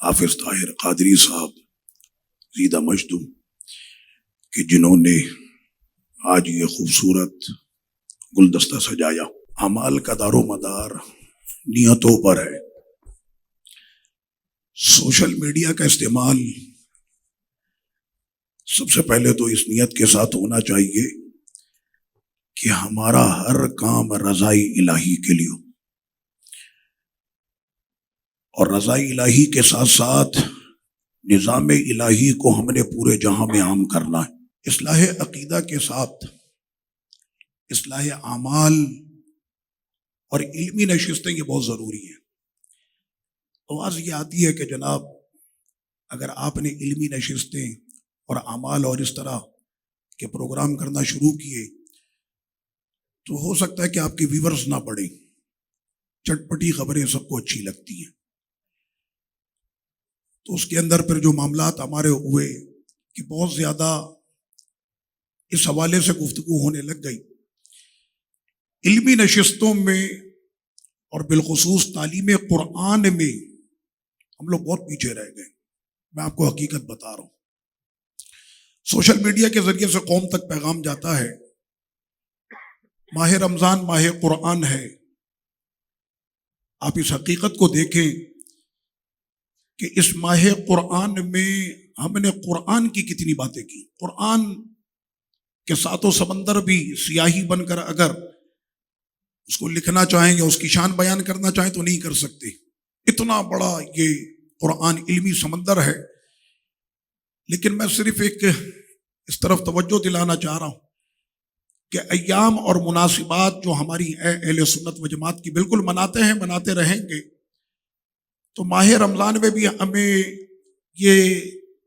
حافظ طاہر قادری صاحب زیدہ مجدم کہ جنہوں نے آج یہ خوبصورت گلدستہ سجایا۔ اعمال کا دار و مدار نیتوں پر ہے۔ سوشل میڈیا کا استعمال سب سے پہلے تو اس نیت کے ساتھ ہونا چاہیے کہ ہمارا ہر کام رضائی الہی کے لیے ہو، اور رضائی الہی کے ساتھ ساتھ نظام الہی کو ہم نے پورے جہاں میں عام کرنا ہے۔ اصلاح عقیدہ کے ساتھ اصلاح اعمال اور علمی نشستیں یہ بہت ضروری ہیں۔ آواز یہ آتی ہے کہ جناب اگر آپ نے علمی نشستیں اور اعمال اور اس طرح کے پروگرام کرنا شروع کیے تو ہو سکتا ہے کہ آپ کے ویورز نہ بڑھیں، چٹپٹی خبریں سب کو اچھی لگتی ہیں، تو اس کے اندر پھر جو معاملات ہمارے ہوئے کہ بہت زیادہ اس حوالے سے گفتگو ہونے لگ گئی۔ علمی نشستوں میں اور بالخصوص تعلیم قرآن میں ہم لوگ بہت پیچھے رہ گئے۔ میں آپ کو حقیقت بتا رہا ہوں، سوشل میڈیا کے ذریعے سے قوم تک پیغام جاتا ہے ماہ رمضان ماہ قرآن ہے۔ آپ اس حقیقت کو دیکھیں کہ اس ماہ قرآن میں ہم نے قرآن کی کتنی باتیں کی۔ قرآن کے ساتوں سمندر بھی سیاہی بن کر اگر اس کو لکھنا چاہیں یا اس کی شان بیان کرنا چاہیں تو نہیں کر سکتے، اتنا بڑا یہ قرآن علمی سمندر ہے۔ لیکن میں صرف ایک اس طرف توجہ دلانا چاہ رہا ہوں کہ ایام اور مناسبات جو ہماری اہل سنت و جماعت کی بالکل مناتے ہیں، مناتے رہیں گے، تو ماہ رمضان میں بھی ہمیں یہ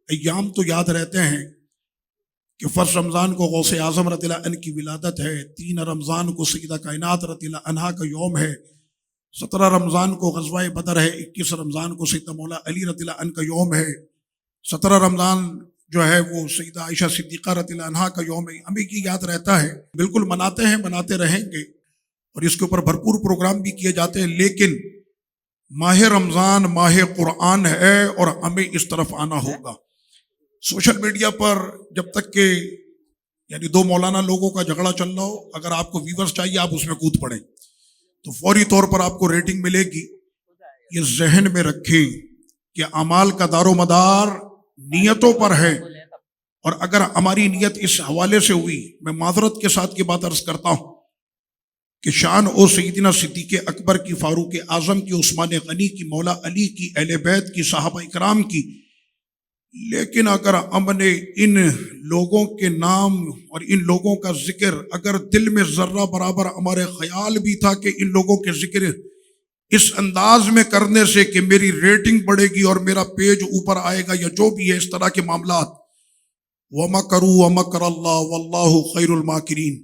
ایام تو یاد رہتے ہیں کہ فرسٹ رمضان کو غوث اعظم رضی اللہ عنہ کی ولادت ہے، 3 رمضان کو سیدہ کائنات رضی اللہ عنہا کا یوم ہے، 17 رمضان کو غزوہ بدر ہے، 21 رمضان کو سیدہ مولا علی رضی اللہ عنہ کا یوم ہے، 17 رمضان جو ہے وہ سیدہ عائشہ صدیقہ رضی اللہ عنہا کا یوم ہے۔ ہمیں یہ یاد رہتا ہے، بالکل مناتے ہیں، مناتے رہیں گے، اور اس کے اوپر بھرپور پروگرام بھی کیے جاتے ہیں، لیکن ماہ رمضان ماہ قرآن ہے اور ہمیں اس طرف آنا ہوگا۔ سوشل میڈیا پر جب تک کہ یعنی 2 مولانا لوگوں کا جھگڑا چل رہا ہو، اگر آپ کو ویورز چاہیے آپ اس میں کود پڑیں تو فوری طور پر آپ کو ریٹنگ ملے گی۔ یہ ذہن میں رکھیں کہ اعمال کا دار و مدار نیتوں پر ہے، اور اگر ہماری نیت اس حوالے سے ہوئی، میں معذرت کے ساتھ یہ بات عرض کرتا ہوں کہ شان او سیدنا صدیق اکبر کی، فاروق اعظم کی، عثمان غنی کی، مولا علی کی، اہل بیت کی، صحابہ اکرام کی، لیکن اگر ہم نے ان لوگوں کے نام اور ان لوگوں کا ذکر اگر دل میں ذرہ برابر ہمارے خیال بھی تھا کہ ان لوگوں کے ذکر اس انداز میں کرنے سے کہ میری ریٹنگ بڑھے گی اور میرا پیج اوپر آئے گا یا جو بھی ہے اس طرح کے معاملات، وَمَكَرُوا وَمَكَرَ اللَّهُ وَاللَّهُ خَيْرُ الْمَاكِرِينَ،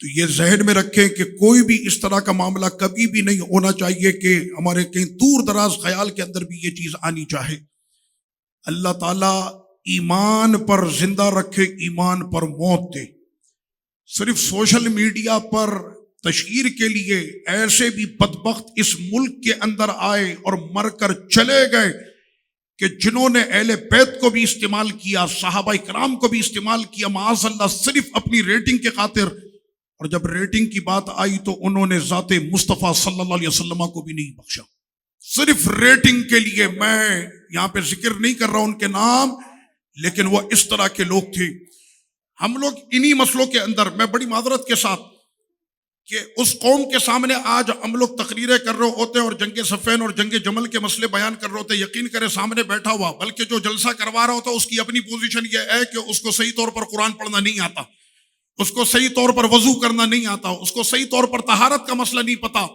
تو یہ ذہن میں رکھیں کہ کوئی بھی اس طرح کا معاملہ کبھی بھی نہیں ہونا چاہیے کہ ہمارے کہیں دور دراز خیال کے اندر بھی یہ چیز آنی چاہے۔ اللہ تعالیٰ ایمان پر زندہ رکھے، ایمان پر موت دے۔ صرف سوشل میڈیا پر تشہیر کے لیے ایسے بھی بدبخت اس ملک کے اندر آئے اور مر کر چلے گئے کہ جنہوں نے اہل بیت کو بھی استعمال کیا، صحابہ اکرام کو بھی استعمال کیا، معاذ اللہ صرف اپنی ریٹنگ کے خاطر، اور جب ریٹنگ کی بات آئی تو انہوں نے ذات مصطفیٰ صلی اللہ علیہ وسلم کو بھی نہیں بخشا۔ صرف ریٹنگ کے لیے، میں یہاں پہ ذکر نہیں کر رہا ان کے نام، لیکن وہ اس طرح کے لوگ تھے۔ ہم لوگ انہی مسئلوں کے اندر، میں بڑی معذرت کے ساتھ کہ اس قوم کے سامنے آج ہم لوگ تقریریں کر رہے ہوتے ہیں اور جنگ صفین اور جنگ جمل کے مسئلے بیان کر رہے ہوتے ہیں، یقین کرے سامنے بیٹھا ہوا بلکہ جو جلسہ کروا رہا ہوتا ہے اس کی اپنی پوزیشن یہ ہے کہ اس کو صحیح طور پر قرآن پڑھنا نہیں آتا، اس کو صحیح طور پر وضو کرنا نہیں آتا، اس کو صحیح طور پر طہارت کا مسئلہ نہیں پتا،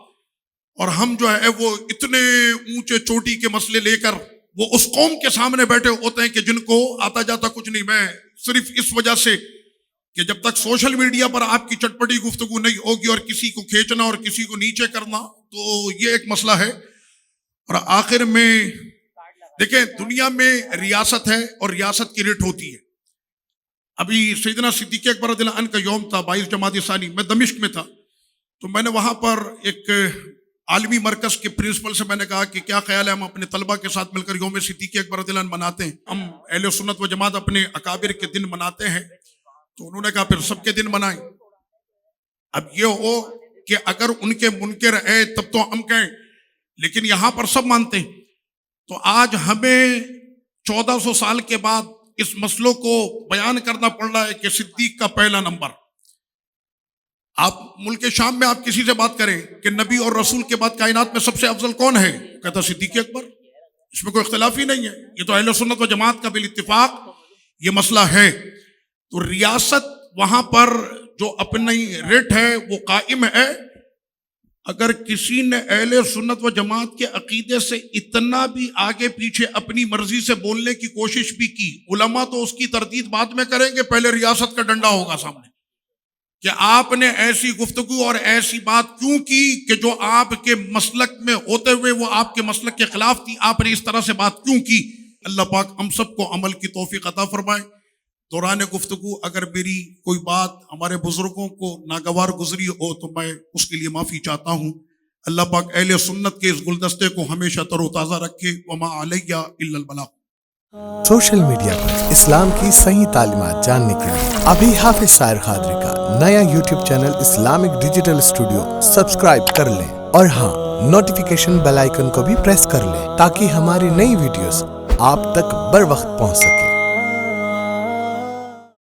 اور ہم جو ہے وہ اتنے اونچے چوٹی کے مسئلے لے کر وہ اس قوم کے سامنے بیٹھے ہوتے ہیں کہ جن کو آتا جاتا کچھ نہیں۔ میں صرف اس وجہ سے کہ جب تک سوشل میڈیا پر آپ کی چٹپٹی گفتگو نہیں ہوگی اور کسی کو کھینچنا اور کسی کو نیچے کرنا، تو یہ ایک مسئلہ ہے۔ اور آخر میں دیکھیں، دنیا میں ریاست ہے اور ریاست کی ریٹ ہوتی ہے۔ ابھی سیدنا صدیق اکبر رضی اللہ عنہ کا یوم تھا 22 جمادی ثانی، میں دمشق میں تھا، تو میں نے وہاں پر ایک عالمی مرکز کے پرنسپل سے میں نے کہا کہ کیا خیال ہے ہم اپنے طلبہ کے ساتھ مل کر یوم صدیق اکبر رضی اللہ عنہ مناتے ہیں، ہم اہل سنت و جماعت اپنے اکابر کے دن مناتے ہیں، تو انہوں نے کہا پھر سب کے دن منائیں۔ اب یہ ہو کہ اگر ان کے منکر ہے تب تو ہم کہیں، لیکن یہاں پر سب مانتے ہیں، تو آج ہمیں 1400 سال کے بعد اس مسئلوں کو بیان کرنا پڑ رہا ہے کہ صدیق کا پہلا نمبر۔ آپ ملک شام میں آپ کسی سے بات کریں کہ نبی اور رسول کے بعد کائنات میں سب سے افضل کون ہے، کہتا صدیق اکبر، اس میں کوئی اختلاف ہی نہیں ہے، یہ تو اہل سنت و جماعت کا بالاتفاق یہ مسئلہ ہے۔ تو ریاست وہاں پر جو اپنی ریٹ ہے وہ قائم ہے۔ اگر کسی نے اہل سنت و جماعت کے عقیدے سے اتنا بھی آگے پیچھے اپنی مرضی سے بولنے کی کوشش بھی کی، علماء تو اس کی تردید بعد میں کریں گے، پہلے ریاست کا ڈنڈا ہوگا سامنے کہ آپ نے ایسی گفتگو اور ایسی بات کیوں کی کہ جو آپ کے مسلک میں ہوتے ہوئے وہ آپ کے مسلک کے خلاف تھی، آپ نے اس طرح سے بات کیوں کی۔ اللہ پاک ہم سب کو عمل کی توفیق عطا فرمائے۔ دوران گفتگو اگر میری کوئی بات ہمارے بزرگوں کو ناگوار گزری ہو تو میں اس کے لیے معافی چاہتا ہوں۔ اللہ پاک اہل سنت کے اس گلدستے کو ہمیشہ تر و تازہ رکھے۔ وما علیہ الا البلاغ۔ سوشل میڈیا پر اسلام کی صحیح تعلیمات جاننے کے لیے ابھی حافظ سائر قادری کا نیا YouTube channel Islamic digital studio subscribe کر لیں، اور ہاں نوٹیفیکیشن بیل آئیکن کو بھی پریس کر لیں تاکہ ہماری نئی ویڈیوز آپ تک بر وقت پہنچ سکے۔